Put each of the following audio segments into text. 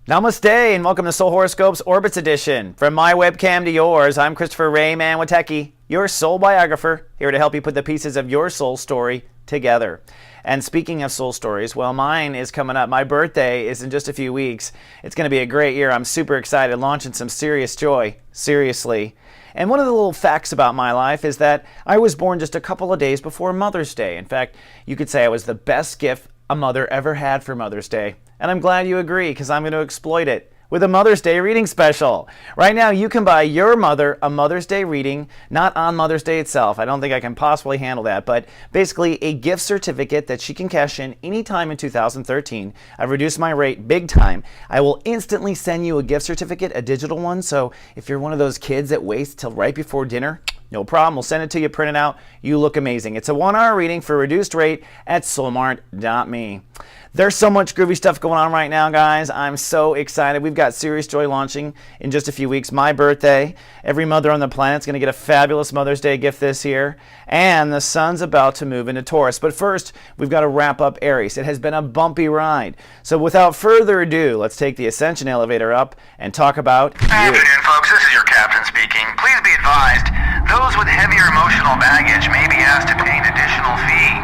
Namaste and welcome to Soul Horoscopes Orbits Edition. From my webcam to yours, I'm Christopher Rayman Witecki, your soul biographer, here to help you put the pieces of your soul story together. And speaking of soul stories, well, mine is coming up. My birthday is in just a few weeks. It's going to be a great year. I'm super excited, launching some serious joy, seriously. And one of the little facts about my life is that I was born just a couple of days before Mother's Day. In fact, you could say I was the best gift a mother ever had for Mother's Day. And I'm glad you agree, because I'm going to exploit it with a Mother's Day reading special. Right now, you can buy your mother a Mother's Day reading, not on Mother's Day itself. I don't think I can possibly handle that, but basically a gift certificate that she can cash in anytime in 2013. I've reduced my rate big time. I will instantly send you a gift certificate, a digital one, so if you're one of those kids that waits till right before dinner, no problem. We'll send it to you, print it out. You look amazing. It's a 1-hour reading for a reduced rate at soulmart.me. There's so much groovy stuff going on right now, guys. I'm so excited. We've got Serious Joy launching in just a few weeks. My birthday. Every mother on the planet's going to get a fabulous Mother's Day gift this year. And the sun's about to move into Taurus. But first, we've got to wrap up Aries. It has been a bumpy ride. So without further ado, let's take the Ascension elevator up and talk about Good afternoon, folks. This is your captain speaking. Please be advised, those with heavier emotional baggage may be asked to pay an additional fee.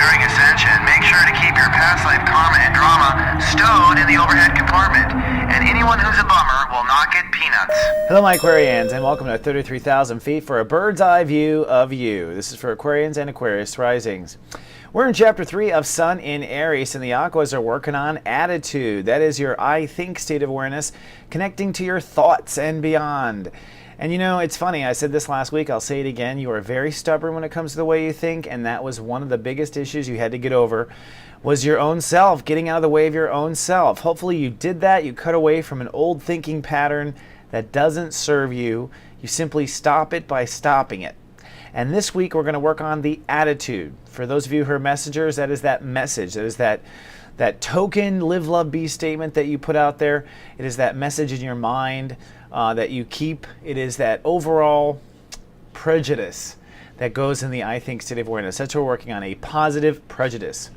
During Ascension, make sure to keep your past life karma and drama stowed in the overhead compartment. And anyone who's a bummer will not get peanuts. Hello, my Aquarians, and welcome to 33,000 feet for a bird's eye view of you. This is for Aquarians and Aquarius risings. We're in Chapter 3 of Sun in Aries, and the Aquas are working on attitude. That is your I think state of awareness, connecting to your thoughts and beyond. And you know, it's funny, I said this last week, I'll say it again, you are very stubborn when it comes to the way you think, and that was one of the biggest issues you had to get over, was your own self, getting out of the way of your own self. Hopefully you did that, you cut away from an old thinking pattern that doesn't serve you. You simply stop it by stopping it. And this week we're going to work on the attitude. For those of you who are messengers, that is that message, that is that token live, love, be statement that you put out there. It is that message in your mind that you keep. It is that overall prejudice that goes in the I think state of awareness. That's what we're working on, a positive prejudice.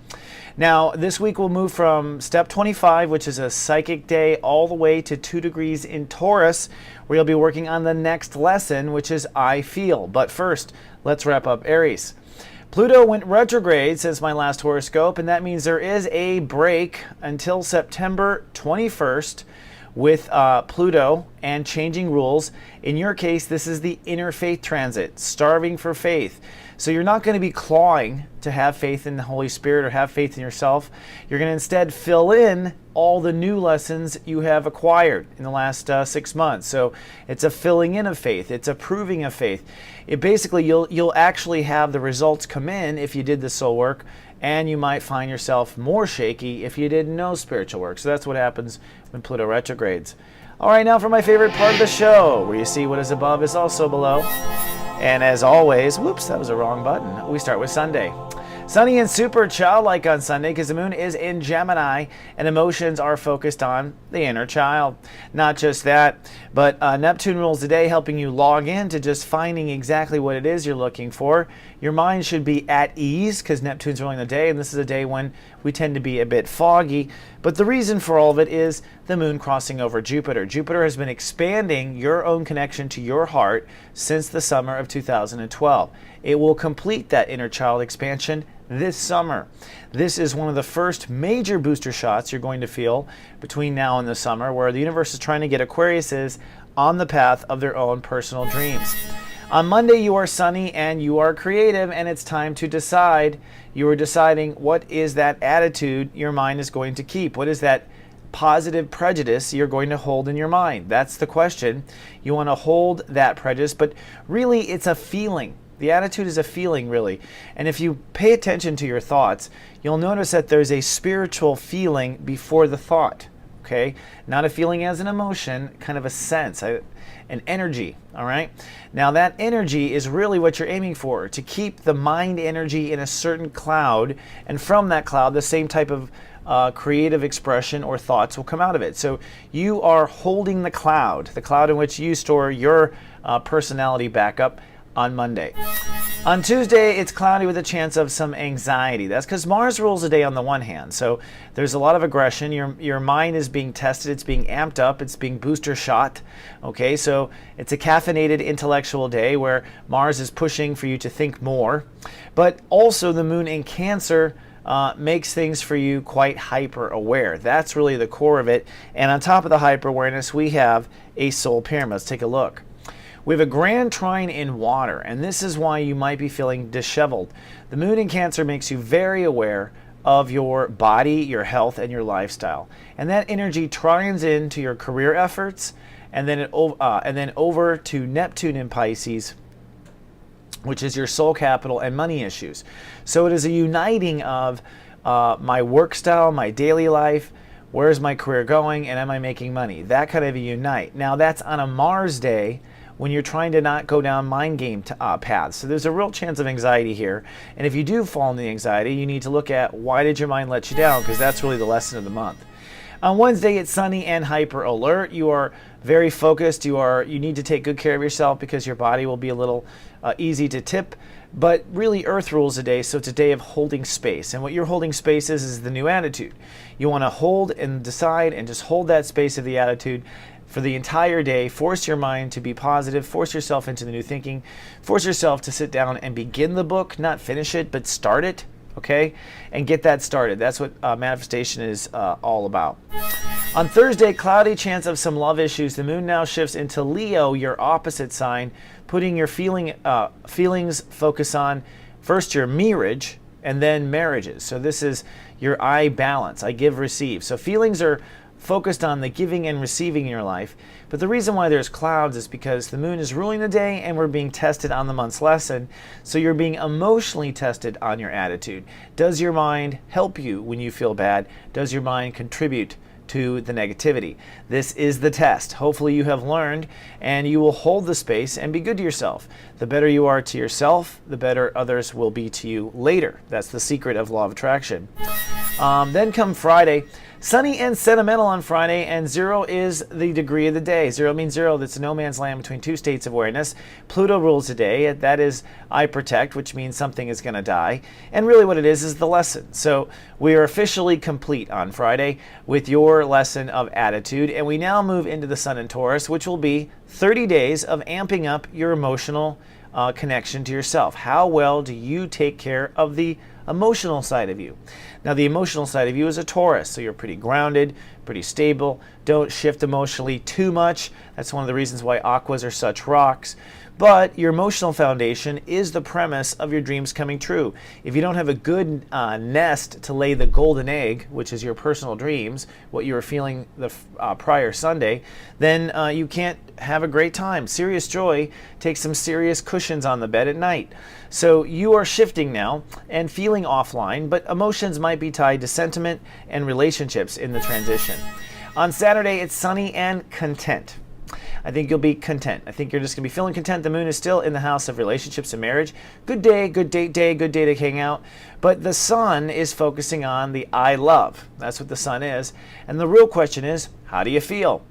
Now, this week we'll move from step 25, which is a psychic day, all the way to 2 degrees in Taurus, where you'll be working on the next lesson, which is I feel. But first, let's wrap up Aries. Pluto went retrograde since my last horoscope, and that means there is a break until September 21st with Pluto and changing rules. In your case, this is the inner faith transit, starving for faith. So you're not going to be clawing to have faith in the Holy Spirit or have faith in yourself. You're going to instead fill in all the new lessons you have acquired in the last 6 months. So it's a filling in of faith. It's a proving of faith. It basically, you'll actually have the results come in if you did the soul work, and you might find yourself more shaky if you did no spiritual work. So that's what happens when Pluto retrogrades. All right, now for my favorite part of the show, where you see what is above is also below. And as always, whoops, that was a wrong button. We start with Sunday. Sunny and super childlike on Sunday because the moon is in Gemini and emotions are focused on the inner child. Not just that, but Neptune rules the day, helping you log in to just finding exactly what it is you're looking for. Your mind should be at ease because Neptune's ruling the day, and this is a day when we tend to be a bit foggy. But the reason for all of it is the moon crossing over Jupiter. Jupiter has been expanding your own connection to your heart since the summer of 2012. It will complete that inner child expansion this summer. This is one of the first major booster shots you're going to feel between now and the summer, where the universe is trying to get Aquariuses on the path of their own personal dreams. On Monday, you are sunny and you are creative, and it's time to decide. You are deciding what is that attitude your mind is going to keep. What is that positive prejudice you're going to hold in your mind? That's the question. You want to hold that prejudice, but really it's a feeling. The attitude is a feeling, really. And if you pay attention to your thoughts, you'll notice that there's a spiritual feeling before the thought. Okay? Not a feeling as an emotion, kind of a sense, an energy. All right? Now that energy is really what you're aiming for, to keep the mind energy in a certain cloud, and from that cloud, the same type of creative expression or thoughts will come out of it. So you are holding the cloud in which you store your personality backup on Monday. On Tuesday, it's cloudy with a chance of some anxiety. That's because Mars rules the day on the one hand. So there's a lot of aggression. Your mind is being tested. It's being amped up. It's being booster shot. Okay, so it's a caffeinated intellectual day where Mars is pushing for you to think more. But also the moon in Cancer makes things for you quite hyper aware. That's really the core of it. And on top of the hyper awareness, we have a soul pyramid. Let's take a look. We have a grand trine in water, and this is why you might be feeling disheveled. The moon in Cancer makes you very aware of your body, your health, and your lifestyle. And that energy trines into your career efforts, and then over to Neptune in Pisces, which is your soul capital and money issues. So it is a uniting of my work style, my daily life, where's my career going, and am I making money? That kind of a unite. Now that's on a Mars day, when you're trying to not go down mind game paths. So there's a real chance of anxiety here. And if you do fall into the anxiety, you need to look at why did your mind let you down, because that's really the lesson of the month. On Wednesday, it's sunny and hyper alert. You are very focused. You need to take good care of yourself because your body will be a little easy to tip. But really, Earth rules the day, so it's a day of holding space. And what you're holding space is the new attitude. You want to hold and decide and just hold that space of the attitude for the entire day. Force your mind to be positive. Force yourself into the new thinking. Force yourself to sit down and begin the book, not finish it, but start it, okay? And get that started. That's what manifestation is all about. On Thursday, cloudy chance of some love issues. The moon now shifts into Leo, your opposite sign, putting your feelings focus on first your marriage and then marriages. So this is your I balance. I give, receive. So feelings are focused on the giving and receiving in your life. But the reason why there's clouds is because the moon is ruling the day and we're being tested on the month's lesson. So you're being emotionally tested on your attitude. Does your mind help you when you feel bad? Does your mind contribute to the negativity? This is the test. Hopefully you have learned and you will hold the space and be good to yourself. The better you are to yourself, the better others will be to you later. That's the secret of law of attraction. Then come Friday. Sunny and sentimental on Friday, and 0 is the degree of the day. 0 means 0. That's no man's land between two states of awareness. Pluto rules the day. That is I protect, which means something is going to die. And really what it is the lesson. So we are officially complete on Friday with your lesson of attitude. And we now move into the Sun in Taurus, which will be 30 days of amping up your emotional connection to yourself. How well do you take care of the emotional side of you? Now, the emotional side of you is a Taurus, so you're pretty grounded, pretty stable. Don't shift emotionally too much. That's one of the reasons why aquas are such rocks. But your emotional foundation is the premise of your dreams coming true. If you don't have a good nest to lay the golden egg, which is your personal dreams, what you were feeling the prior Sunday, then you can't have a great time. Serious joy takes some serious cushions on the bed at night. So you are shifting now and feeling offline, but emotions might be tied to sentiment and relationships in the transition. On Saturday, it's sunny and content. I think you'll be content. I think you're just going to be feeling content. The moon is still in the house of relationships and marriage. Good day, good date day, good day to hang out. But the sun is focusing on the I love. That's what the sun is. And the real question is, how do you feel?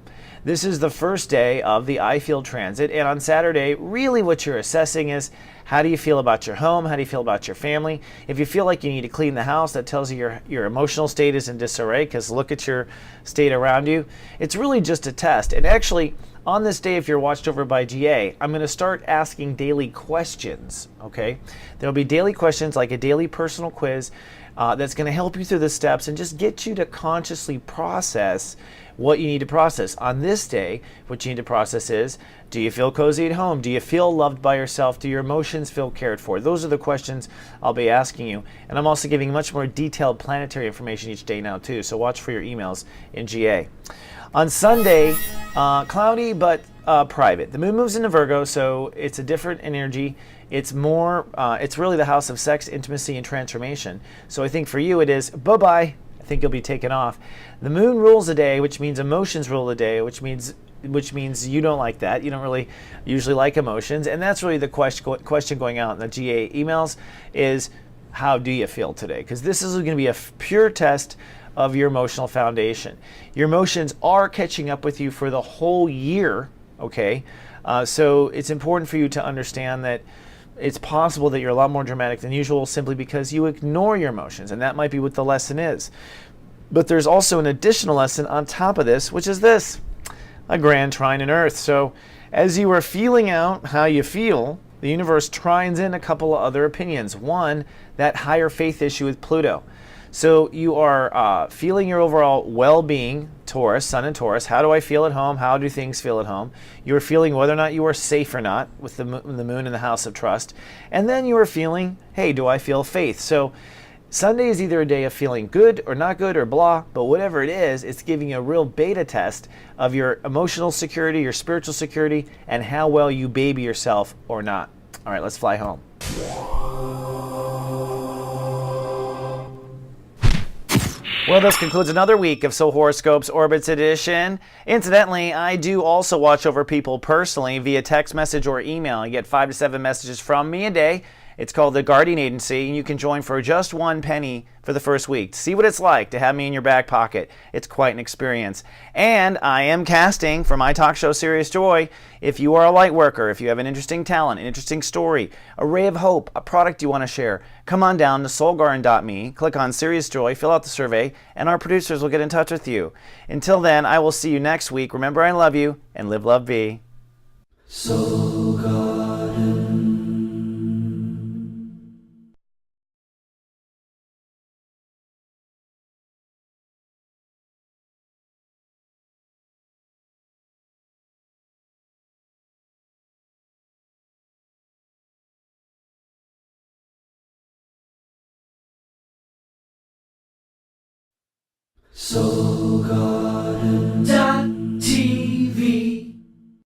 This is the first day of the I feel transit. And on Saturday, really what you're assessing is, how do you feel about your home? How do you feel about your family? If you feel like you need to clean the house, that tells you your emotional state is in disarray, because look at your state around you. It's really just a test. And actually, on this day, if you're watched over by GA, I'm going to start asking daily questions, okay? There'll be daily questions, like a daily personal quiz, that's going to help you through the steps and just get you to consciously process what you need to process. On this day, what you need to process is, do you feel cozy at home? Do you feel loved by yourself? Do your emotions feel cared for? Those are the questions I'll be asking you. And I'm also giving much more detailed planetary information each day now too, so watch for your emails in GA. On Sunday, cloudy but private. The moon moves into Virgo, so it's a different energy. It's more, it's really the house of sex, intimacy, and transformation. So I think for you it is bye-bye. I think you'll be taken off. The moon rules the day, which means emotions rule the day, which means you don't like that. You don't really usually like emotions. And that's really the question going out in the GA emails is, how do you feel today? Because this is going to be a pure test of your emotional foundation. Your emotions are catching up with you for the whole year, okay? So it's important for you to understand that it's possible that you're a lot more dramatic than usual simply because you ignore your emotions, and that might be what the lesson is. But there's also an additional lesson on top of this, which is this: a grand trine in Earth. So as you are feeling out how you feel, the universe trines in a couple of other opinions. One, that higher faith issue with Pluto. So you are feeling your overall well-being, Taurus, Sun in Taurus. How do I feel at home? How do things feel at home? You're feeling whether or not you are safe or not with the moon in the house of trust. And then you are feeling, hey, do I feel faith? So Sunday is either a day of feeling good or not good or blah, but whatever it is, it's giving you a real beta test of your emotional security, your spiritual security, and how well you baby yourself or not. All right, let's fly home. Well, this concludes another week of Soul Horoscopes Orbits Edition. Incidentally, I do also watch over people personally via text message or email. I get 5 to 7 messages from me a day. It's called the Guardian Agency, and you can join for just 1 penny for the first week. See what it's like to have me in your back pocket. It's quite an experience. And I am casting for my talk show, Serious Joy. If you are a light worker, if you have an interesting talent, an interesting story, a ray of hope, a product you want to share, come on down to soulgarden.me, click on Serious Joy, fill out the survey, and our producers will get in touch with you. Until then, I will see you next week. Remember, I love you, and live, love, be. Soul Garden. Soul Garden.